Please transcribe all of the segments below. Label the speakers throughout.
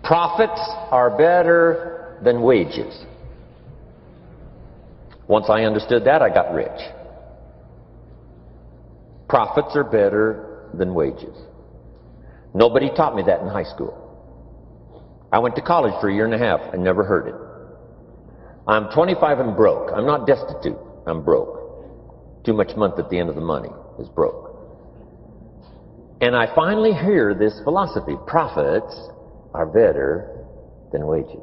Speaker 1: Profits are better than wages. Once I understood that, I got rich. Profits are better than wages. Nobody taught me that in high school. I went to college for a year and a half and never heard it. I'm 25 and broke. I'm not destitute. I'm broke. Too much month at the end of the money is broke. And I finally hear this philosophy. Profits are better than wages.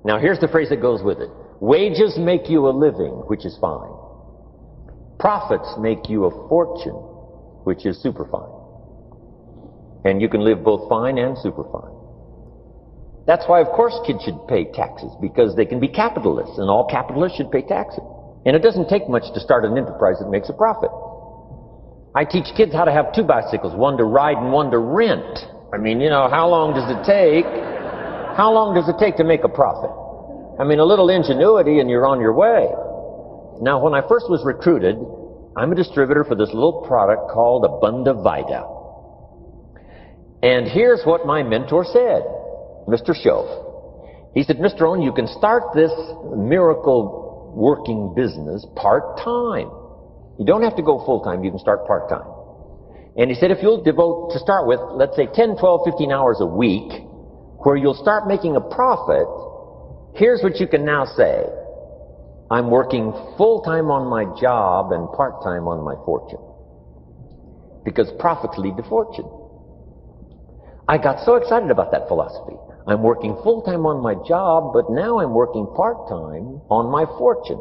Speaker 1: Now here's the phrase that goes with it. Wages make you a living, which is fine. Profits make you a fortune, which is super fine. And you can live both fine and super fine. That's why, of course, kids should pay taxes, because they can be capitalists, and all capitalists should pay taxes. And it doesn't take much to start an enterprise that makes a profit. I teach kids how to have 2 bicycles, one to ride and one to rent. I mean, how long does it take? How long does it take to make a profit? I mean, a little ingenuity and you're on your way. Now, when I first was recruited, I'm a distributor for this little product called Abunda Vida. And here's what my mentor said, Mr. Shove. He said, Mr. Rohn, you can start this miracle working business part-time. You don't have to go full-time, you can start part-time. And he said, if you'll devote, to start with, let's say 10, 12, 15 hours a week, where you'll start making a profit, here's what you can now say. I'm working full-time on my job and part-time on my fortune. Because profits lead to fortune. I got so excited about that philosophy. I'm working full-time on my job, but now I'm working part-time on my fortune.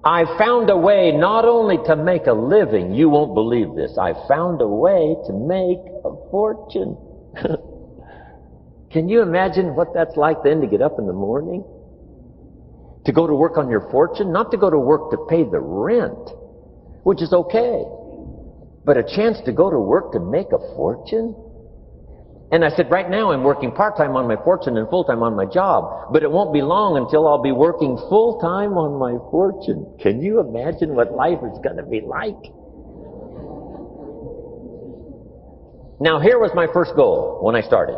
Speaker 1: I found a way not only to make a living, you won't believe this, I found a way to make a fortune. Can you imagine what that's like then to get up in the morning? To go to work on your fortune? Not to go to work to pay the rent, which is okay, but a chance to go to work to make a fortune? And I said, right now I'm working part-time on my fortune and full-time on my job, but it won't be long until I'll be working full-time on my fortune. Can you imagine what life is going to be like? Now here was my first goal when I started.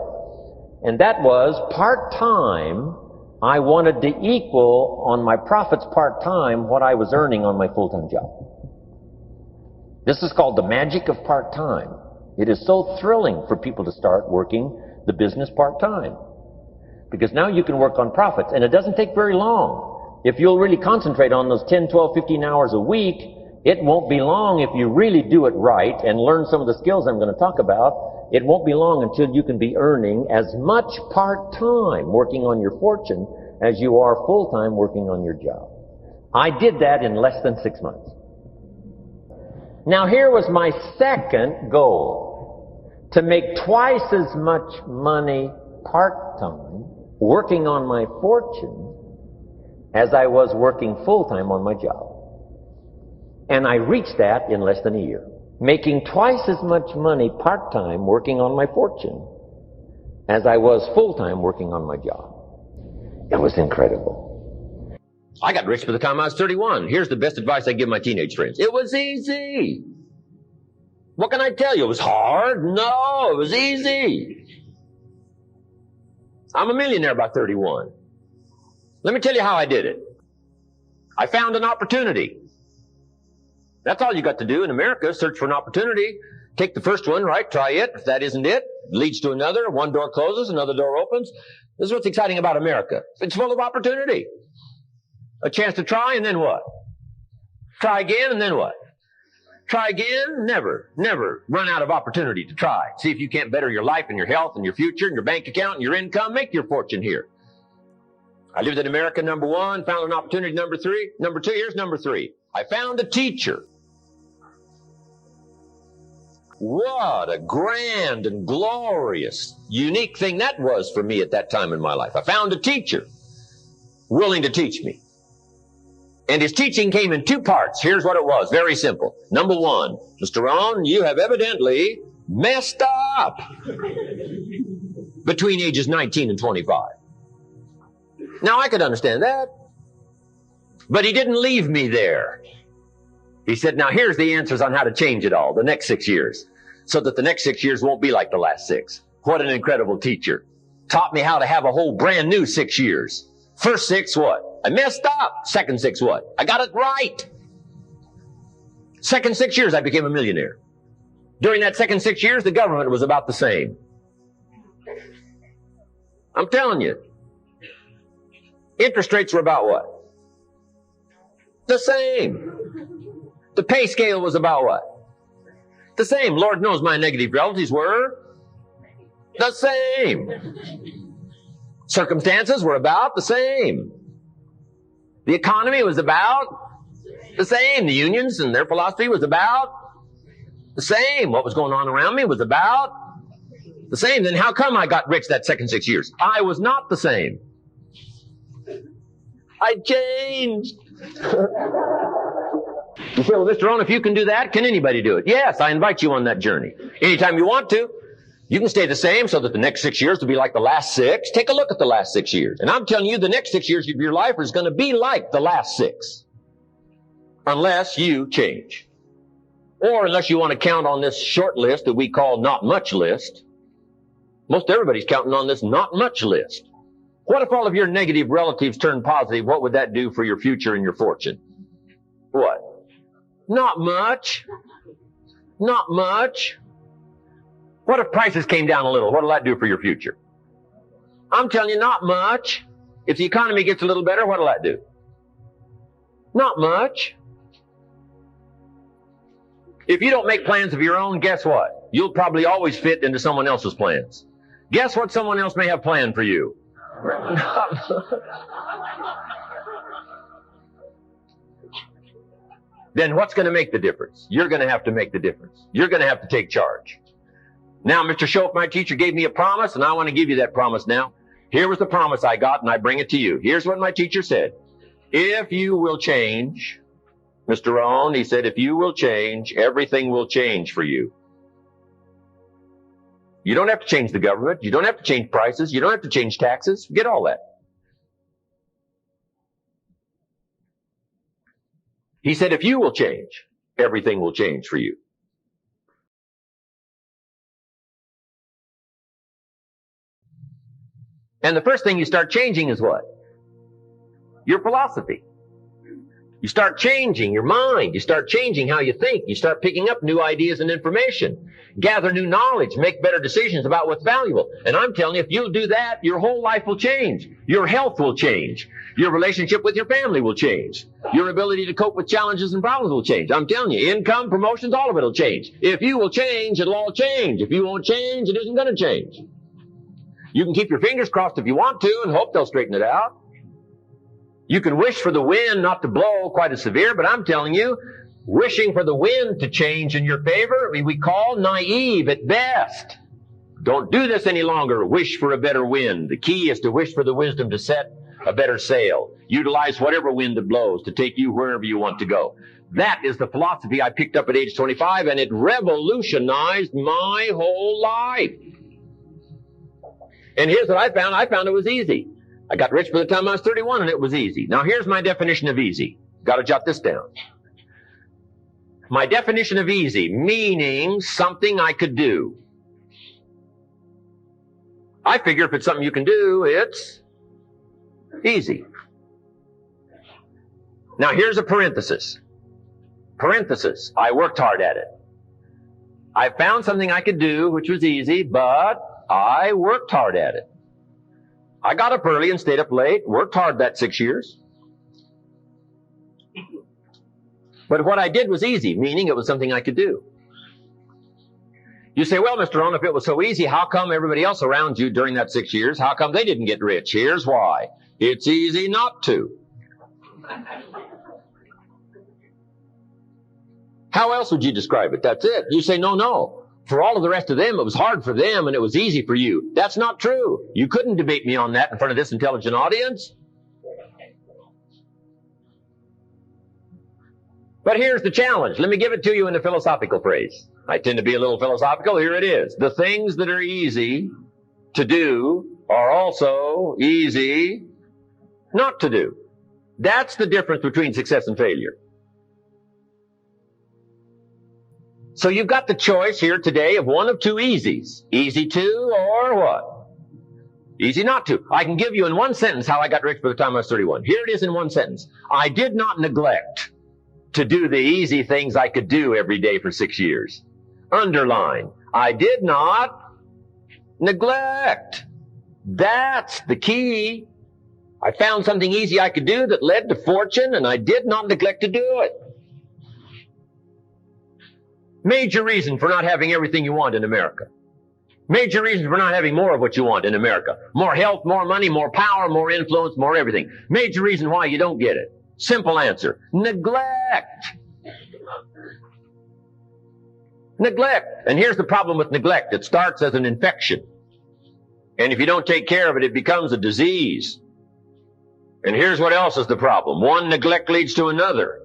Speaker 1: And that was part-time. I wanted to equal on my profits part-time what I was earning on my full-time job. This is called the magic of part-time. It is so thrilling for people to start working the business part-time. Because now you can work on profits, and it doesn't take very long. If you'll really concentrate on those 10, 12, 15 hours a week, it won't be long if you really do it right and learn some of the skills I'm going to talk about. It won't be long until you can be earning as much part-time working on your fortune as you are full-time working on your job. I did that in less than 6 months. Now here was my second goal, to make twice as much money part-time working on my fortune as I was working full-time on my job. And I reached that in less than a year, making twice as much money part-time working on my fortune as I was full-time working on my job. It was incredible. I got rich by the time I was 31. Here's the best advice I give my teenage friends. It was easy. What can I tell you? It was hard? No, it was easy. I'm a millionaire by 31. Let me tell you how I did it. I found an opportunity. That's all you got to do in America, search for an opportunity. Take the first one, right? Try it. If that isn't it, leads to another. One door closes, another door opens. This is what's exciting about America. It's full of opportunity. A chance to try, and then what? Try again, and then what? Try again? Never run out of opportunity to try. See if you can't better your life and your health and your future and your bank account and your income. Make your fortune here. I lived in America, number one. Found an opportunity, number three. Number two, here's number three. I found a teacher. What a grand and glorious, unique thing that was for me at that time in my life. I found a teacher willing to teach me. And his teaching came in 2 parts. Here's what it was. Very simple. Number one, Mr. Rohn, you have evidently messed up between ages 19 and 25. Now, I could understand that. But he didn't leave me there. He said, now here's the answers on how to change it all the next 6 years, so that the next 6 years won't be like the last 6. What an incredible teacher. Taught me how to have a whole brand new 6 years. First 6, what? I messed up. Second 6, what? I got it right. Second 6 years, I became a millionaire. During that second 6 years, the government was about the same. I'm telling you. Interest rates were about what? The same. The pay scale was about what? The same. Lord knows my negative relatives were the same. Circumstances were about the same. The economy was about the same. The unions and their philosophy was about the same. What was going on around me was about the same. Then how come I got rich that second 6 years? I was not the same. I changed. You say, well, Mr. Rohn, if you can do that, can anybody do it? Yes, I invite you on that journey. Anytime you want to. You can stay the same so that the next 6 years will be like the last 6. Take a look at the last 6 years. And I'm telling you, the next 6 years of your life is going to be like the last 6. Unless you change. Or unless you want to count on this short list that we call not much list. Most everybody's counting on this not much list. What if all of your negative relatives turn positive? What would that do for your future and your fortune? What? Not much. Not much. What if prices came down a little? What will that do for your future? I'm telling you, not much. If the economy gets a little better, what will that do? Not much. If you don't make plans of your own, guess what? You'll probably always fit into someone else's plans. Guess what someone else may have planned for you? Then what's going to make the difference? You're going to have to make the difference. You're going to have to take charge. Now, Mr. Shoaff, my teacher, gave me a promise, and I want to give you that promise now. Here was the promise I got, and I bring it to you. Here's what my teacher said. If you will change, Mr. Rohn, he said, if you will change, everything will change for you. You don't have to change the government. You don't have to change prices. You don't have to change taxes. Forget all that. He said, if you will change, everything will change for you. And the first thing you start changing is what? Your philosophy. You start changing your mind. You start changing how you think. You start picking up new ideas and information. Gather new knowledge. Make better decisions about what's valuable. And I'm telling you, if you'll do that, your whole life will change. Your health will change. Your relationship with your family will change. Your ability to cope with challenges and problems will change. I'm telling you, income, promotions, all of it will change. If you will change, it'll all change. If you won't change, it isn't going to change. You can keep your fingers crossed if you want to and hope they'll straighten it out. You can wish for the wind not to blow quite as severe, but I'm telling you, wishing for the wind to change in your favor, we call naive at best. Don't do this any longer. Wish for a better wind. The key is to wish for the wisdom to set a better sail. Utilize whatever wind it blows to take you wherever you want to go. That is the philosophy I picked up at age 25, and it revolutionized my whole life. And here's what I found. I found it was easy. I got rich by the time I was 31, and it was easy. Now, here's my definition of easy. Got to jot this down. My definition of easy, meaning something I could do. I figure if it's something you can do, it's easy. Now, here's a parenthesis. Parenthesis. I worked hard at it. I found something I could do, which was easy, but I worked hard at it. I got up early and stayed up late, worked hard that 6 years. But what I did was easy, meaning it was something I could do. You say, well, Mr. Rohn, if it was so easy, how come everybody else around you during that 6 years, how come they didn't get rich? Here's why. It's easy not to. How else would you describe it? That's it. You say, no. For all of the rest of them, it was hard for them and it was easy for you. That's not true. You couldn't debate me on that in front of this intelligent audience. But here's the challenge. Let me give it to you in a philosophical phrase. I tend to be a little philosophical. Here it is. The things that are easy to do are also easy not to do. That's the difference between success and failure. So you've got the choice here today of one of two easies. Easy to or what? Easy not to. I can give you in one sentence how I got rich by the time I was 31. Here it is in one sentence. I did not neglect to do the easy things I could do every day for 6 years. Underline. I did not neglect. That's the key. I found something easy I could do that led to fortune, and I did not neglect to do it. Major reason for not having everything you want in America. Major reason for not having more of what you want in America. More health, more money, more power, more influence, more everything. Major reason why you don't get it. Simple answer. Neglect. Neglect. And here's the problem with neglect. It starts as an infection. And if you don't take care of it, it becomes a disease. And here's what else is the problem. One neglect leads to another.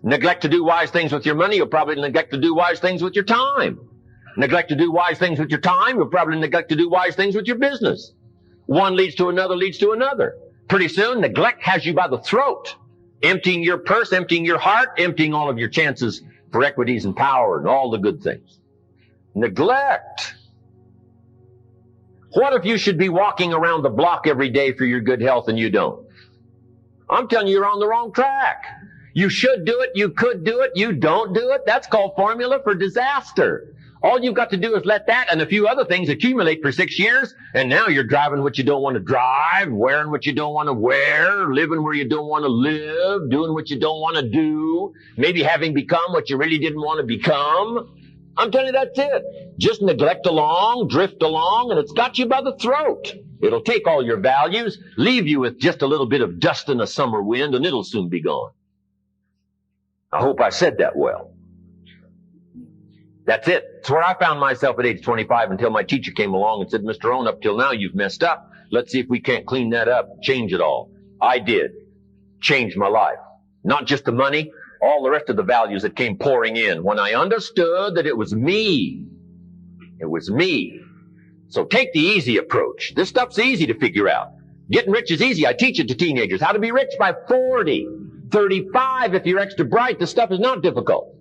Speaker 1: Neglect to do wise things with your money, you'll probably neglect to do wise things with your time. Neglect to do wise things with your time, you'll probably neglect to do wise things with your business. One leads to another, leads to another. Pretty soon, neglect has you by the throat, emptying your purse, emptying your heart, emptying all of your chances for equities and power and all the good things. Neglect. What if you should be walking around the block every day for your good health and you don't? I'm telling you, you're on the wrong track. You should do it, you could do it, you don't do it. That's called formula for disaster. All you've got to do is let that and a few other things accumulate for 6 years, and now you're driving what you don't want to drive, wearing what you don't want to wear, living where you don't want to live, doing what you don't want to do, maybe having become what you really didn't want to become. I'm telling you, that's it. Just neglect along, drift along, and it's got you by the throat. It'll take all your values, leave you with just a little bit of dust in a summer wind, and it'll soon be gone. I hope I said that well. That's it. It's where I found myself at age 25 until my teacher came along and said, Mr. Rohn, up till now you've messed up. Let's see if we can't clean that up, change it all. I did. Changed my life. Not just the money, all the rest of the values that came pouring in when I understood that it was me. It was me. So take the easy approach. This stuff's easy to figure out. Getting rich is easy. I teach it to teenagers. How to be rich by 40. 35, if you're extra bright, this stuff is not difficult.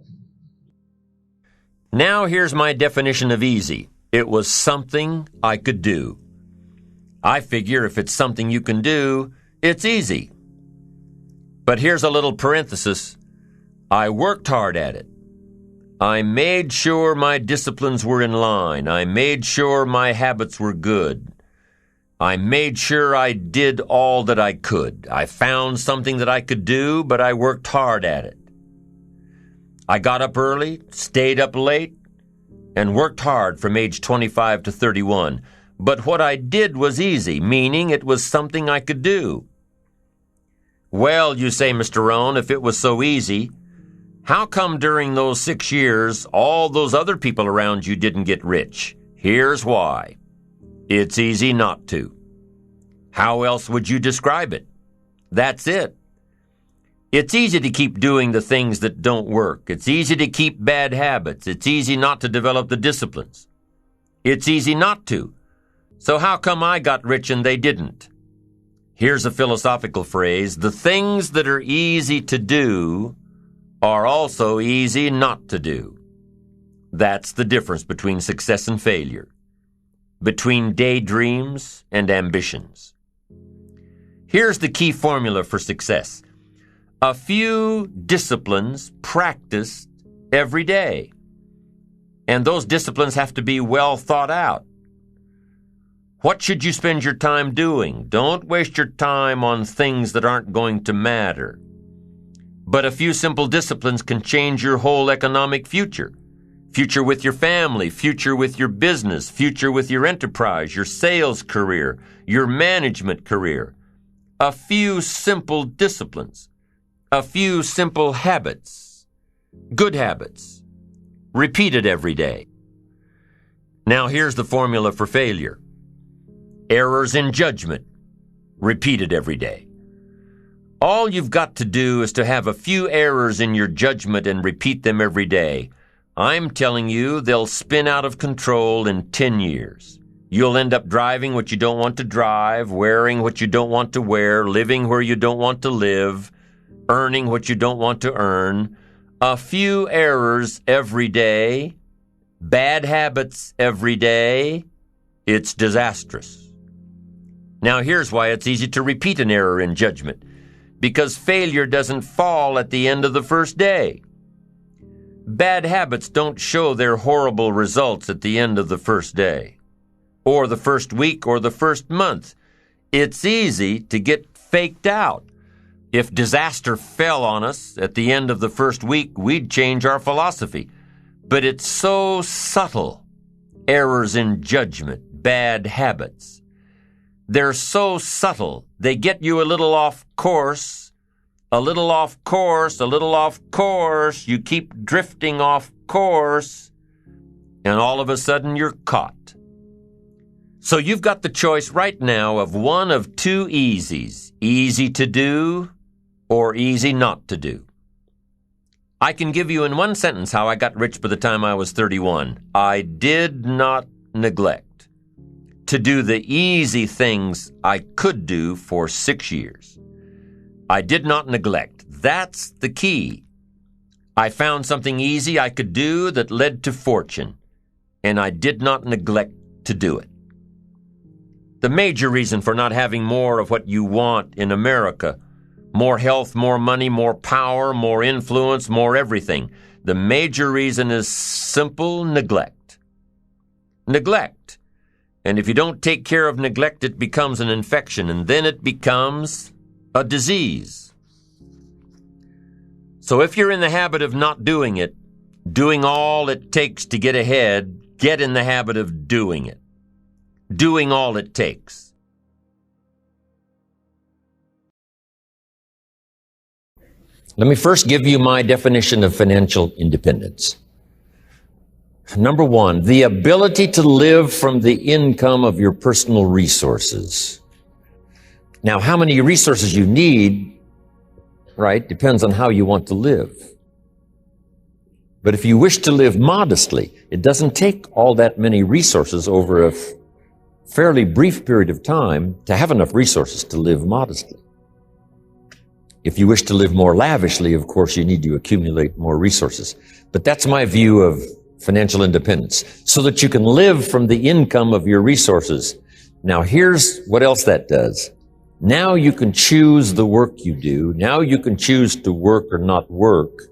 Speaker 1: Now here's my definition of easy. It was something I could do. I figure if it's something you can do, it's easy. But here's a little parenthesis. I worked hard at it. I made sure my disciplines were in line. I made sure my habits were good. I made sure I did all that I could. I found something that I could do, but I worked hard at it. I got up early, stayed up late, and worked hard from age 25 to 31. But what I did was easy, meaning it was something I could do. Well, you say, Mr. Rohn, if it was so easy, how come during those 6 years all those other people around you didn't get rich? Here's why. It's easy not to. How else would you describe it? That's it. It's easy to keep doing the things that don't work. It's easy to keep bad habits. It's easy not to develop the disciplines. It's easy not to. So how come I got rich and they didn't? Here's a philosophical phrase. The things that are easy to do are also easy not to do. That's the difference between success and failure, between daydreams and ambitions. Here's the key formula for success. A few disciplines practiced every day. And those disciplines have to be well thought out. What should you spend your time doing? Don't waste your time on things that aren't going to matter. But a few simple disciplines can change your whole economic future. Future with your family, future with your business, future with your enterprise, your sales career, your management career. A few simple disciplines. A few simple habits. Good habits. Repeated every day. Now here's the formula for failure. Errors in judgment. Repeated every day. All you've got to do is to have a few errors in your judgment and repeat them every day. I'm telling you, they'll spin out of control in 10 years. You'll end up driving what you don't want to drive, wearing what you don't want to wear, living where you don't want to live, earning what you don't want to earn,
Speaker 2: a few errors every day, bad habits every day, it's disastrous. Now here's why it's easy to repeat an error in judgment. Because failure doesn't fall at the end of the first day. Bad habits don't show their horrible results at the end of the first day, or the first week, or the first month. It's easy to get faked out. If disaster fell on us at the end of the first week, we'd change our philosophy. But it's so subtle. Errors in judgment, bad habits. They're so subtle. They get you a little off course, a little off course, a little off course. You keep drifting off course, and all of a sudden you're caught. So you've got the choice right now of one of two easies. Easy to do or easy not to do. I can give you in one sentence how I got rich by the time I was 31. I did not neglect to do the easy things I could do for 6 years. I did not neglect. That's the key. I found something easy I could do that led to fortune, and I did not neglect to do it. The major reason for not having more of what you want in America, more health, more money, more power, more influence, more everything, the major reason is simple neglect. Neglect. And if you don't take care of neglect, it becomes an infection, and then it becomes a disease. So if you're in the habit of not doing it, doing all it takes to get ahead, get in the habit of doing it. Doing all it takes. Let me first give you my definition of financial independence. Number one, the ability to live from the income of your personal resources. Now, how many resources you need, right, depends on how you want to live. But if you wish to live modestly, it doesn't take all that many resources over a fairly brief period of time to have enough resources to live modestly. If you wish to live more lavishly, of course, you need to accumulate more resources. But that's my view of financial independence, so that you can live from the income of your resources. Now, here's what else that does. Now you can choose the work you do. Now you can choose to work or not work.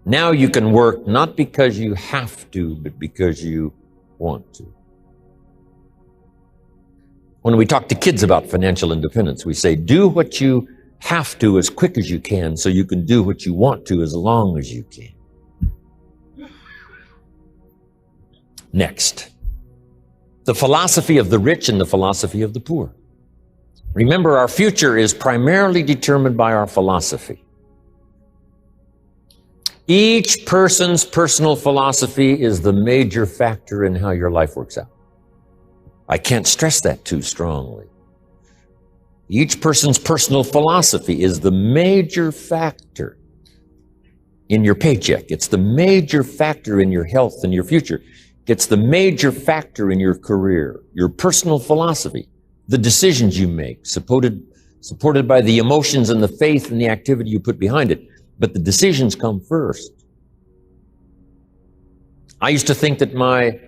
Speaker 2: Now you can work not because you have to, but because you want to. When we talk to kids about financial independence, we say, do what you have to as quick as you can so you can do what you want to as long as you can. Next, the philosophy of the rich and the philosophy of the poor. Remember, our future is primarily determined by our philosophy. Each person's personal philosophy is the major factor in how your life works out. I can't stress that too strongly. Each person's personal philosophy is the major factor in your paycheck. It's the major factor in your health and your future. It's the major factor in your career, your personal philosophy, the decisions you make, supported by the emotions and the faith and the activity you put behind it. But the decisions come first. I used to think that my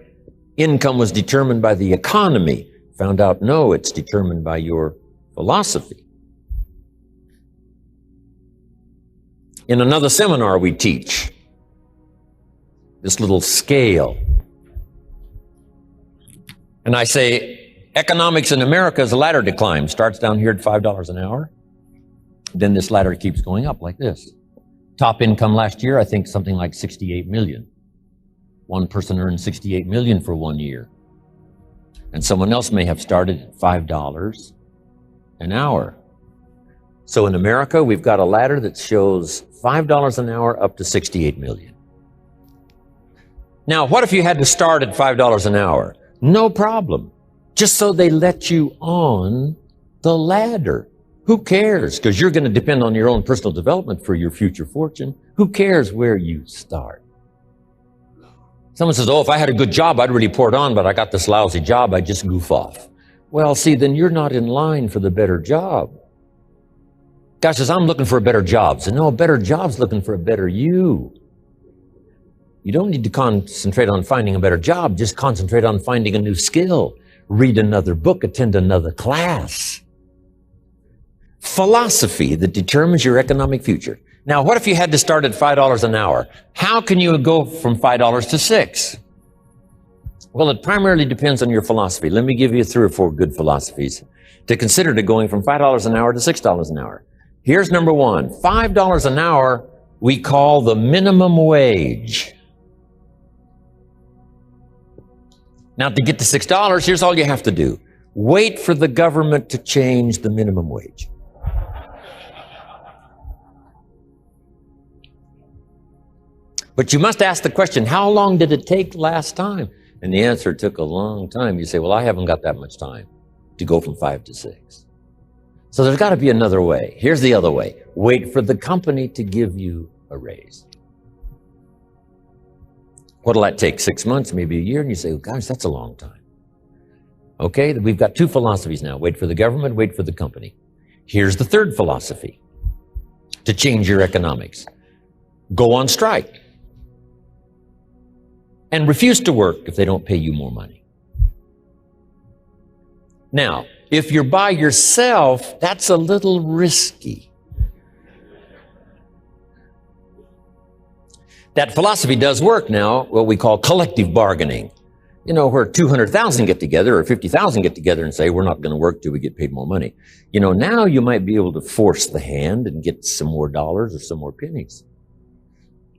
Speaker 2: income was determined by the economy. Found out, no, it's determined by your philosophy. In another seminar we teach this little scale. And I say, economics in America is a ladder to climb. Starts down here at $5 an hour. Then this ladder keeps going up like this. Top income last year, I think something like 68 million. One person earned 68 million for 1 year. And someone else may have started at $5 an hour. So in America, we've got a ladder that shows $5 an hour up to 68 million. Now, what if you had to start at $5 an hour? No problem. Just so they let you on the ladder. Who cares? Because you're going to depend on your own personal development for your future fortune. Who cares where you start? Someone says, oh, if I had a good job, I'd really pour it on, but I got this lousy job, I'd just goof off. Well, see, then you're not in line for the better job.
Speaker 1: Guy says, I'm looking for a better job. So no, a better job's looking for a better you. You don't need to concentrate on finding a better job. Just concentrate on finding a new skill. Read another book, attend another class. Philosophy that determines your economic future. Now, what if you had to start at $5 an hour? How can you go from $5 to $6? Well, it primarily depends on your philosophy. Let me give you 3 or 4 good philosophies to consider to going from $5 an hour to $6 an hour. Here's number 1. $5 an hour we call the minimum wage. Now, to get to $6, here's all you have to do. Wait for the government to change the minimum wage. But you must ask the question, how long did it take last time? And the answer took a long time. You say, well, I haven't got that much time to go from 5 to 6. So there's got to be another way. Here's the other way. Wait for the company to give you a raise. What'll that take? 6 months, maybe a year? And you say, oh, gosh, that's a long time. Okay, we've got 2 philosophies now. Wait for the government, wait for the company. Here's the 3rd philosophy to change your economics. Go on strike. And refuse to work if they don't pay you more money. Now, if you're by yourself, that's a little risky. That philosophy does work now, what we call collective bargaining. You know, where 200,000 get together or 50,000 get together and say, we're not going to work till we get paid more money. You know, now you might be able to force the hand and get some more dollars or some more pennies.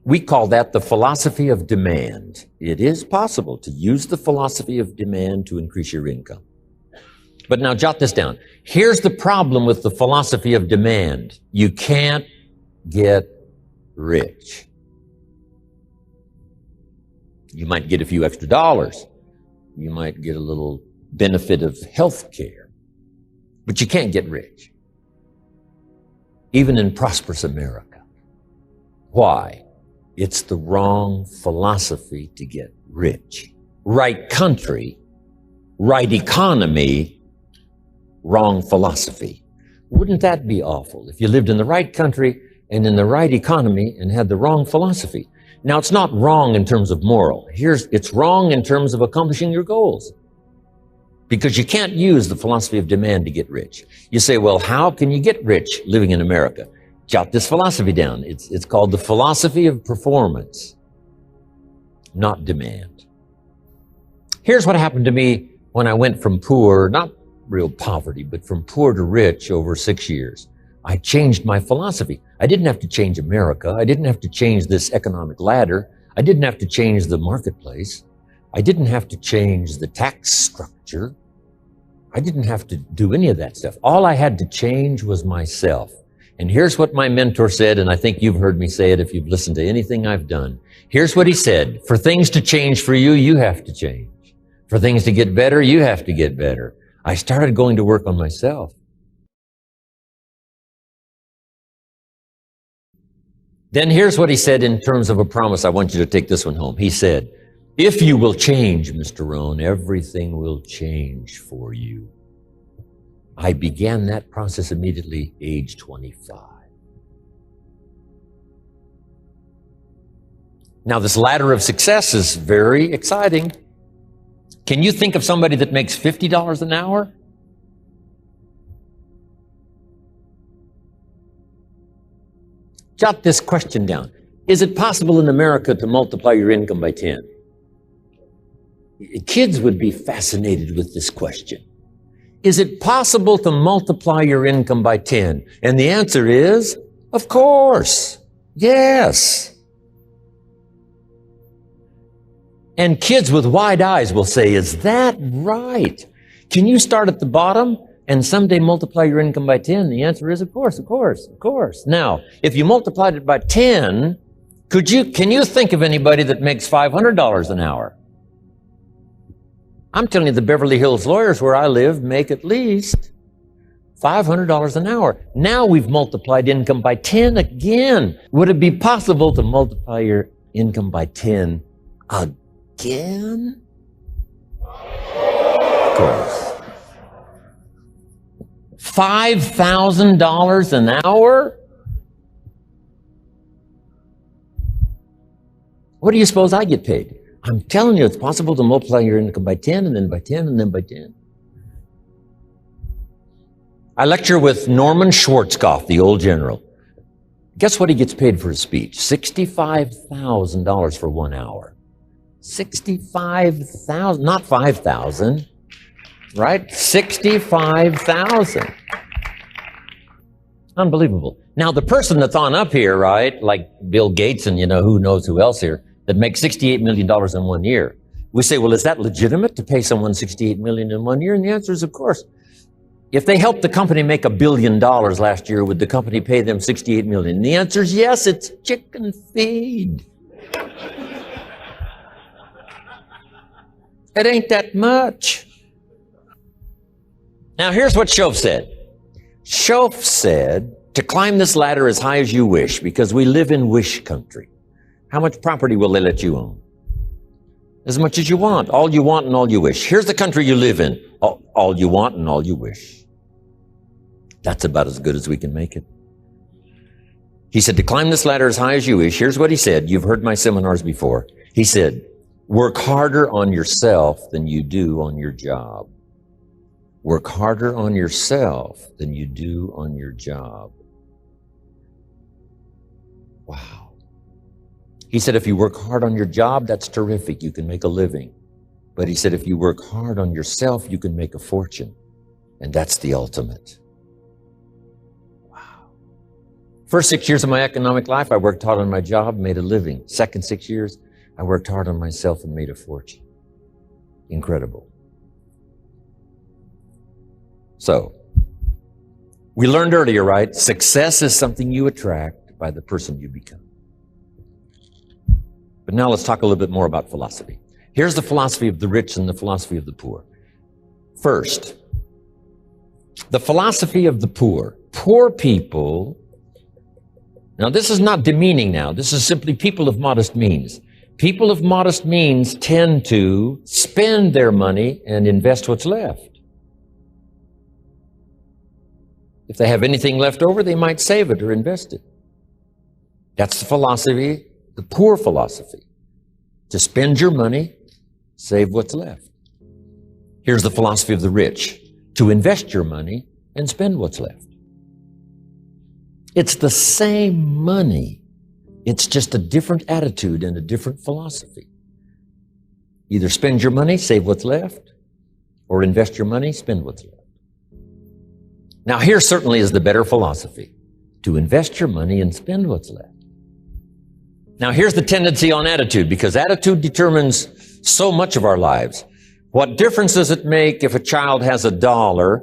Speaker 1: We call that the philosophy of demand. It is possible to use the philosophy of demand to increase your income. But now jot this down. Here's the problem with the philosophy of demand. You can't get rich. You might get a few extra dollars. You might get a little benefit of health care. But you can't get rich. Even in prosperous America. Why? It's the wrong philosophy to get rich. Right country, right economy, wrong philosophy. Wouldn't that be awful if you lived in the right country and in the right economy and had the wrong philosophy? Now, it's not wrong in terms of moral. It's wrong in terms of accomplishing your goals. Because you can't use the philosophy of demand to get rich. You say, well, how can you get rich living in America? Jot this philosophy down. It's called the philosophy of performance, not demand. Here's what happened to me when I went from poor, not real poverty, but from poor to rich over 6 years. I changed my philosophy. I didn't have to change America. I didn't have to change this economic ladder. I didn't have to change the marketplace. I didn't have to change the tax structure. I didn't have to do any of that stuff. All I had to change was myself. And here's what my mentor said, and I think you've heard me say it if you've listened to anything I've done. Here's what he said. For things to change for you, you have to change. For things to get better, you have to get better. I started going to work on myself. Then here's what he said in terms of a promise. I want you to take this one home. He said, if you will change, Mr. Rohn, everything will change for you. I began that process immediately, age 25. Now, this ladder of success is very exciting. Can you think of somebody that makes $50 an hour? Jot this question down. Is it possible in America to multiply your income by 10? Kids would be fascinated with this question. Is it possible to multiply your income by 10? And the answer is, of course, yes. And kids with wide eyes will say, is that right? Can you start at the bottom and someday multiply your income by 10? The answer is, of course, of course, of course. Now, if you multiplied it by 10, can you think of anybody that makes $500 an hour? I'm telling you, the Beverly Hills lawyers where I live make at least $500 an hour. Now we've multiplied income by 10 again. Would it be possible to multiply your income by 10 again? Of course. $5,000 an hour? What do you suppose I get paid? I'm telling you, it's possible to multiply your income by 10 and then by 10 and then by 10. I lecture with Norman Schwarzkopf, the old general. Guess what he gets paid for his speech? $65,000 for 1 hour. 65,000, not 5,000, right? 65,000. Unbelievable. Now, the person that's on up here, right, like Bill Gates and, who knows who else here, that makes $68 million in 1 year. We say, well, is that legitimate to pay someone $68 million in 1 year? And the answer is, of course. If they helped the company make $1 billion last year, would the company pay them $68 million? And the answer is yes, it's chicken feed. It ain't that much. Now, here's what Shoaff said. Shoaff said, to climb this ladder as high as you wish, because we live in wish country. How much property will they let you own? As much as you want and all you wish. Here's the country you live in. All you want and all you wish. That's about as good as we can make it. He said, to climb this ladder as high as you wish. Here's what he said. You've heard my seminars before. He said, work harder on yourself than you do on your job. Work harder on yourself than you do on your job. Wow. He said, if you work hard on your job, that's terrific. You can make a living. But he said, if you work hard on yourself, you can make a fortune. And that's the ultimate. Wow. First 6 years of my economic life, I worked hard on my job, made a living. Second 6 years, I worked hard on myself and made a fortune. Incredible. So, we learned earlier, right? Success is something you attract by the person you become. But now let's talk a little bit more about philosophy. Here's the philosophy of the rich and the philosophy of the poor. First, the philosophy of the poor. Poor people, now this is not demeaning now. This is simply people of modest means. People of modest means tend to spend their money and invest what's left. If they have anything left over, they might save it or invest it. That's the philosophy, the poor philosophy. To spend your money, save what's left. Here's the philosophy of the rich. To invest your money and spend what's left. It's the same money. It's just a different attitude and a different philosophy. Either spend your money, save what's left, or invest your money, spend what's left. Now, here certainly is the better philosophy. To invest your money and spend what's left. Now, here's the tendency on attitude, because attitude determines so much of our lives. What difference does it make if a child has $1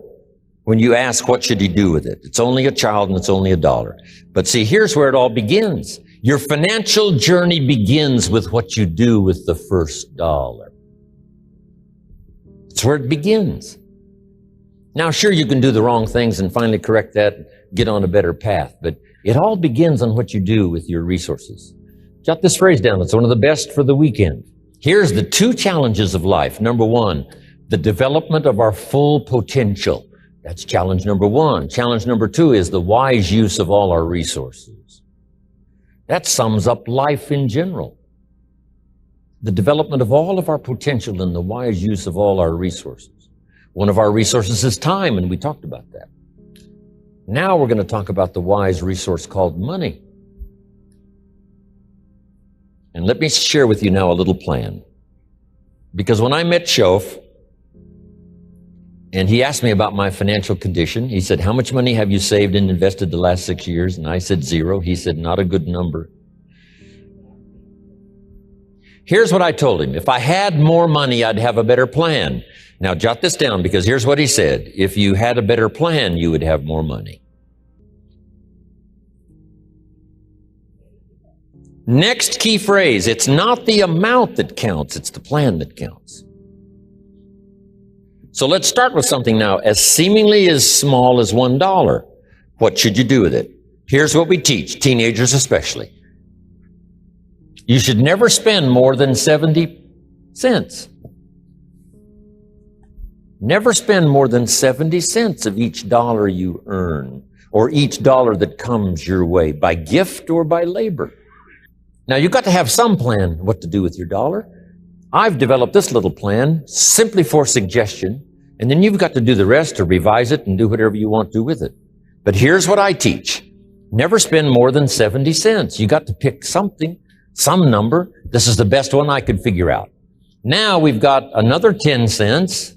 Speaker 1: when you ask what should he do with it? It's only a child and it's only $1. But see, here's where it all begins. Your financial journey begins with what you do with the first $1. It's where it begins. Now, sure, you can do the wrong things and finally correct that, get on a better path, but it all begins on what you do with your resources. Jot this phrase down. It's one of the best for the weekend. Here's the 2 challenges of life. Number 1, the development of our full potential. That's challenge number 1. Challenge number 2 is the wise use of all our resources. That sums up life in general. The development of all of our potential and the wise use of all our resources. One of our resources is time, and we talked about that. Now we're going to talk about the wise resource called money. And let me share with you now a little plan. Because when I met Shoaff, and he asked me about my financial condition, he said, how much money have you saved and invested the last 6 years? And I said 0. He said, not a good number. Here's what I told him. If I had more money, I'd have a better plan. Now, jot this down, because here's what he said. If you had a better plan, you would have more money. Next key phrase, it's not the amount that counts, it's the plan that counts. So let's start with something now as seemingly as small as $1. What should you do with it? Here's what we teach, teenagers especially. You should never spend more than 70 cents. Never spend more than 70 cents of each dollar you earn, or each dollar that comes your way, by gift or by labor. Now, you've got to have some plan what to do with your dollar. I've developed this little plan simply for suggestion, and then you've got to do the rest to revise it and do whatever you want to with it. But here's what I teach. Never spend more than 70 cents. You got to pick something, some number. This is the best one I could figure out. Now we've got another 10 cents,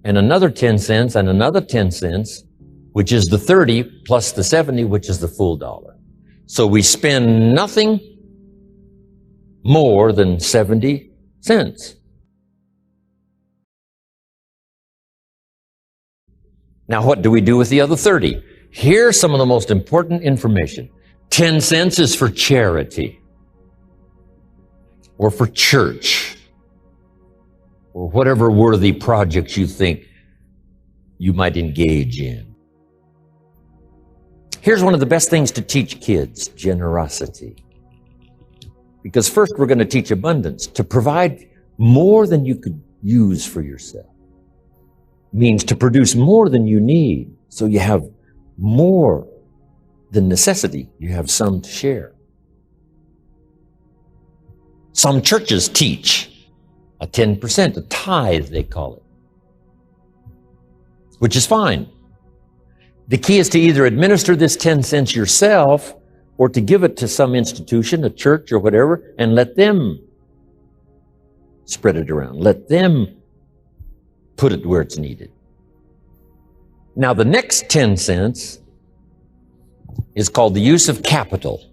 Speaker 1: and another 10 cents, and another 10 cents, which is the 30 plus the 70, which is the full dollar. So we spend nothing more than 70 cents. Now, what do we do with the other 30? Here's some of the most important information. 10 cents is for charity, or for church, or whatever worthy projects you think you might engage in. Here's one of the best things to teach kids: generosity. Because first we're going to teach abundance. To provide more than you could use for yourself means to produce more than you need, so you have more than necessity. You have some to share. Some churches teach a 10%, a tithe they call it, which is fine. The key is to either administer this 10 cents yourself or to give it to some institution, a church or whatever, and let them spread it around. Let them put it where it's needed. Now, the next 10 cents is called the use of capital.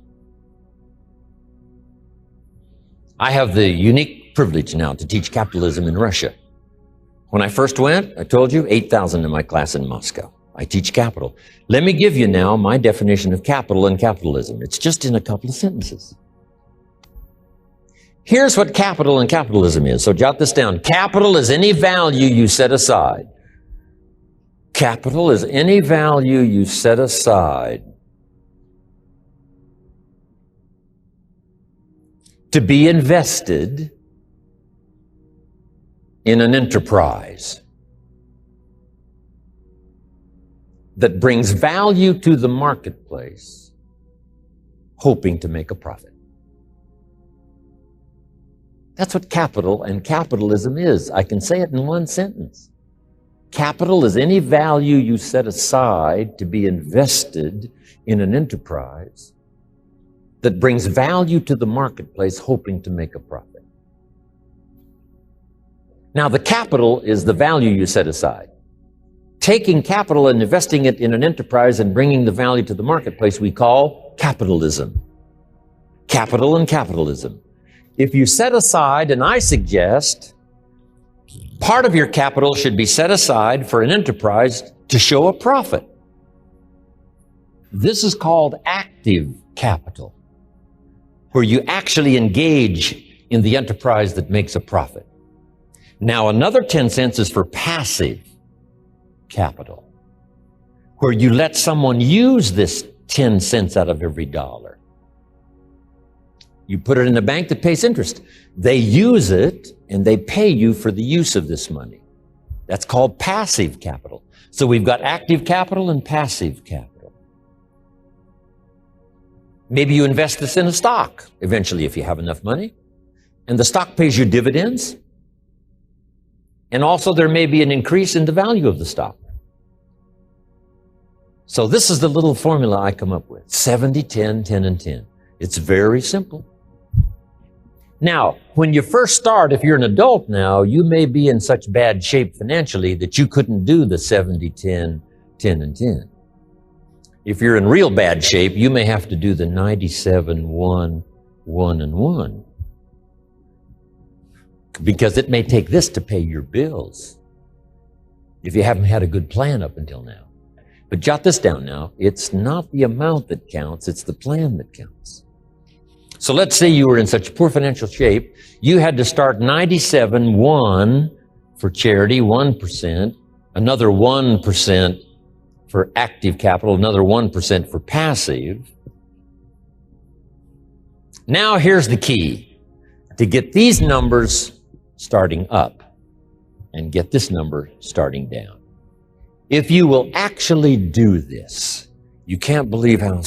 Speaker 1: I have the unique privilege now to teach capitalism in Russia. When I first went, I told you, 8,000 in my class in Moscow. I teach capital. Let me give you now my definition of capital and capitalism. It's just in a couple of sentences. Here's what capital and capitalism is. So jot this down. Capital is any value you set aside. Capital is any value you set aside to be invested in an enterprise that brings value to the marketplace, hoping to make a profit. That's what capital and capitalism is. I can say it in one sentence. Capital is any value you set aside to be invested in an enterprise that brings value to the marketplace, hoping to make a profit. Now, the capital is the value you set aside. Taking capital and investing it in an enterprise and bringing the value to the marketplace, we call capitalism. Capital and capitalism. If you set aside, and I suggest, part of your capital should be set aside for an enterprise to show a profit. This is called active capital, where you actually engage in the enterprise that makes a profit. Now, another 10 cents is for passive capital, where you let someone use this 10 cents out of every dollar. You put it in a bank that pays interest. They use it and they pay you for the use of this money. That's called passive capital. So we've got active capital and passive capital. Maybe you invest this in a stock eventually if you have enough money, and the stock pays you dividends. And also there may be an increase in the value of the stock. So this is the little formula I come up with. 70, 10, 10, and 10. It's very simple. Now, when you first start, if you're an adult now, you may be in such bad shape financially that you couldn't do the 70, 10, 10, and 10. If you're in real bad shape, you may have to do the 97, 1, 1, and 1. Because it may take this to pay your bills if you haven't had a good plan up until now. But jot this down now. It's not the amount that counts, it's the plan that counts. So let's say you were in such poor financial shape, you had to start 97, 1 for charity, 1%, another 1% for active capital, another 1% for passive. Now here's the key. To get these numbers starting up and get this number starting down. If you will actually do this, you can't believe how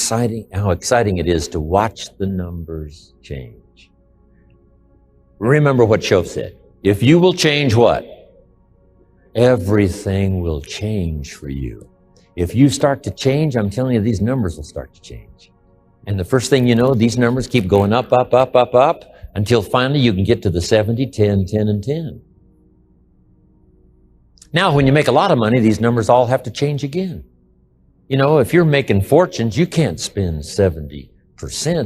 Speaker 1: exciting it is to watch the numbers change. Remember what Shove said. If you will change what? Everything will change for you. If you start to change, I'm telling you, these numbers will start to change. And the first thing you know, these numbers keep going up, up, up, up, up, until finally you can get to the 70, 10, 10, and 10. Now, when you make a lot of money, these numbers all have to change again. You know, if you're making fortunes, you can't spend 70%.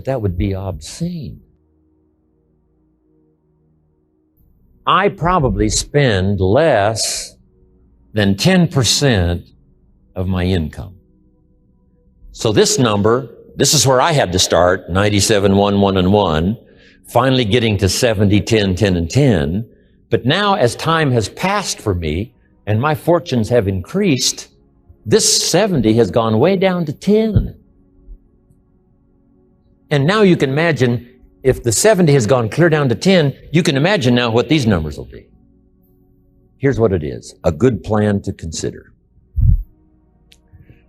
Speaker 1: That would be obscene. I probably spend less than 10% of my income. So this number, this is where I had to start, 97, 1, 1, and 1, finally getting to 70, 10, 10, and 10. But now as time has passed for me and my fortunes have increased, this 70 has gone way down to 10. And now you can imagine, if the 70 has gone clear down to 10, you can imagine now what these numbers will be. Here's what it is, a good plan to consider.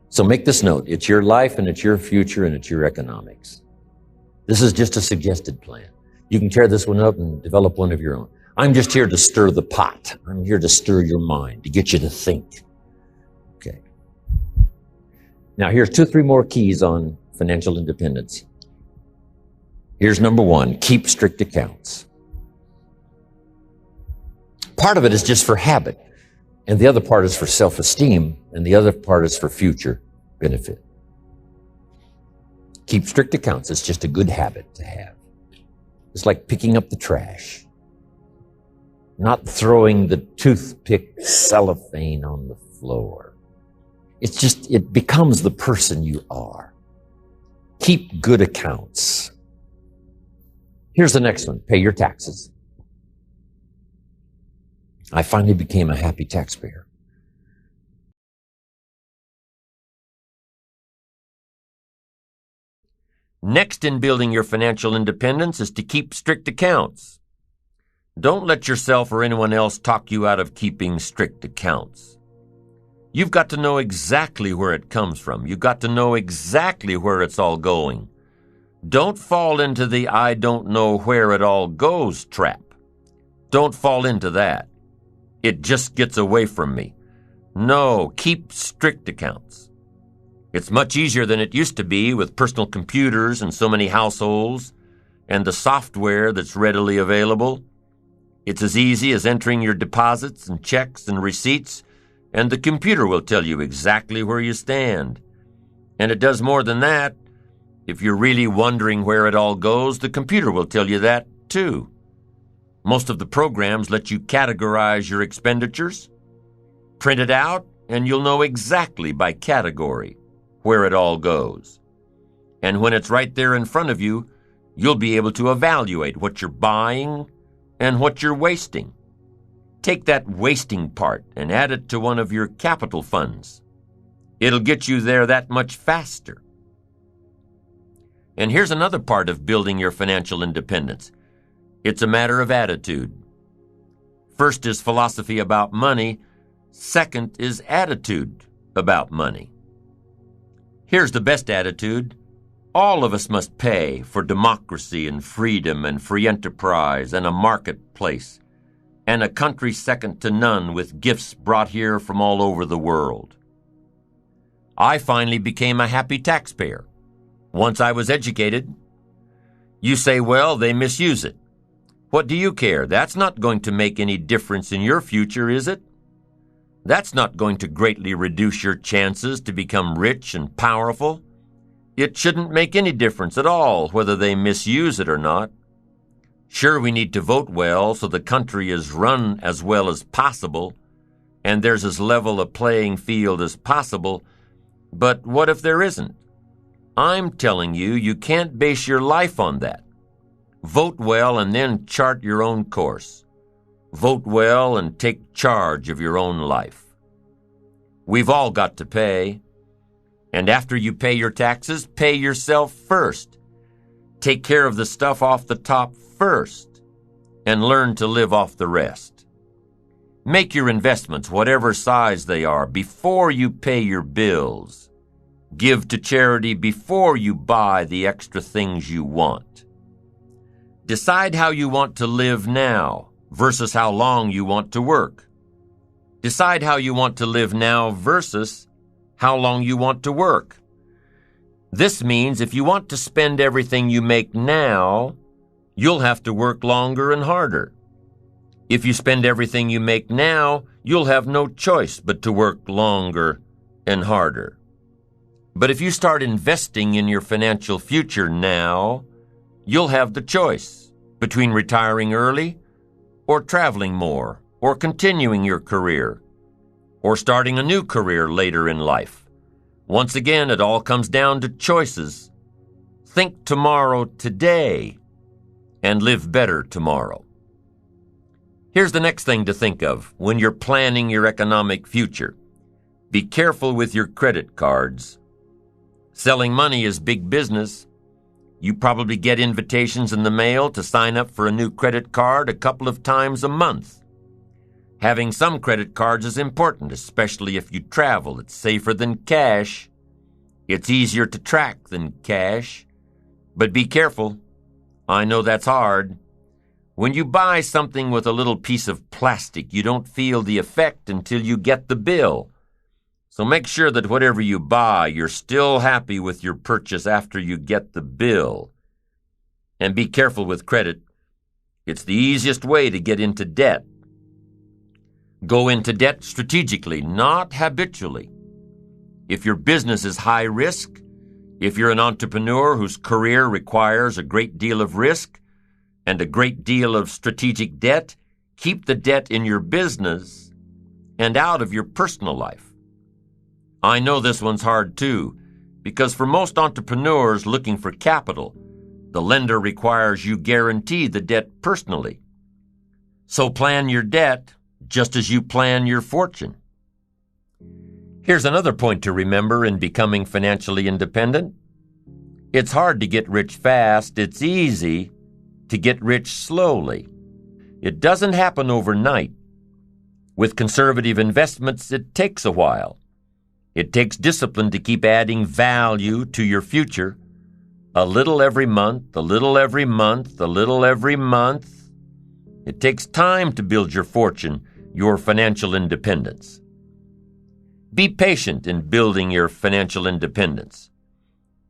Speaker 1: So make this note, it's your life and it's your future and it's your economics. This is just a suggested plan. You can tear this one up and develop one of your own. I'm just here to stir the pot. I'm here to stir your mind, to get you to think. Okay. Now here's 2 or 3 more keys on financial independence. Here's number 1, keep strict accounts. Part of it is just for habit, and the other part is for self-esteem, and the other part is for future benefit. Keep strict accounts. It's just a good habit to have. It's like picking up the trash, not throwing the toothpick cellophane on the floor. It's just, it becomes the person you are. Keep good accounts. Here's the next one. Pay your taxes. I finally became a happy taxpayer.
Speaker 2: Next in building your financial independence is to keep strict accounts. Don't let yourself or anyone else talk you out of keeping strict accounts. You've got to know exactly where it comes from. You've got to know exactly where it's all going. Don't fall into the I don't know where it all goes trap. Don't fall into that. It just gets away from me. No, keep strict accounts. It's much easier than it used to be with personal computers and so many households and the software that's readily available. It's as easy as entering your deposits and checks and receipts, and the computer will tell you exactly where you stand. And it does more than that. If you're really wondering where it all goes, the computer will tell you that too. Most of the programs let you categorize your expenditures. Print it out, and you'll know exactly by category where it all goes. And when it's right there in front of you, you'll be able to evaluate what you're buying and what you're wasting. Take that wasting part and add it to one of your capital funds. It'll get you there that much faster. And here's another part of building your financial independence. It's a matter of attitude. First is philosophy about money. Second is attitude about money. Here's the best attitude. All of us must pay for democracy and freedom and free enterprise and a marketplace and a country second to none with gifts brought here from all over the world. I finally became a happy taxpayer once I was educated. You say, well, they misuse it. What do you care? That's not going to make any difference in your future, is it? That's not going to greatly reduce your chances to become rich and powerful. It shouldn't make any difference at all whether they misuse it or not. Sure, we need to vote well so the country is run as well as possible, and there's as level a playing field as possible, but what if there isn't? I'm telling you, you can't base your life on that. Vote well and then chart your own course. Vote well and take charge of your own life. We've all got to pay. And after you pay your taxes, pay yourself first. Take care of the stuff off the top first and learn to live off the rest. Make your investments, whatever size they are, before you pay your bills. Give to charity before you buy the extra things you want. Decide how you want to live now versus how long you want to work. Decide how you want to live now versus how long you want to work. This means if you want to spend everything you make now, you'll have to work longer and harder. If you spend everything you make now, you'll have no choice but to work longer and harder. But if you start investing in your financial future now, you'll have the choice between retiring early or traveling more or continuing your career or starting a new career later in life. Once again, it all comes down to choices. Think tomorrow today and live better tomorrow. Here's the next thing to think of when you're planning your economic future. Be careful with your credit cards. Selling money is big business. You probably get invitations in the mail to sign up for a new credit card a couple of times a month. Having some credit cards is important, especially if you travel. It's safer than cash. It's easier to track than cash. But be careful. I know that's hard. When you buy something with a little piece of plastic, you don't feel the effect until you get the bill. So make sure that whatever you buy, you're still happy with your purchase after you get the bill. And be careful with credit. It's the easiest way to get into debt. Go into debt strategically, not habitually. If your business is high risk, if you're an entrepreneur whose career requires a great deal of risk and a great deal of strategic debt, keep the debt in your business and out of your personal life. I know this one's hard too, because for most entrepreneurs looking for capital, the lender requires you guarantee the debt personally. So plan your debt just as you plan your fortune. Here's another point to remember in becoming financially independent. It's hard to get rich fast. It's easy to get rich slowly. It doesn't happen overnight. With conservative investments, it takes a while. It takes discipline to keep adding value to your future. A little every month, a little every month, a little every month. It takes time to build your fortune, your financial independence. Be patient in building your financial independence.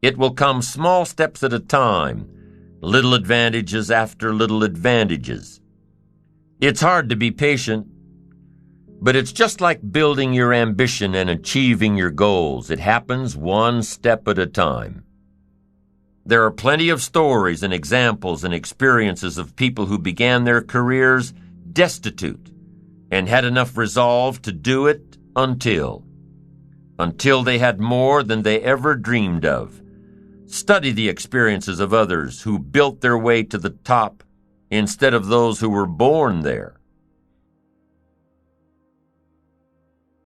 Speaker 2: It will come small steps at a time, little advantages after little advantages. It's hard to be patient, but it's just like building your ambition and achieving your goals. It happens one step at a time. There are plenty of stories and examples and experiences of people who began their careers destitute and had enough resolve to do it until they had more than they ever dreamed of. Study the experiences of others who built their way to the top instead of those who were born there.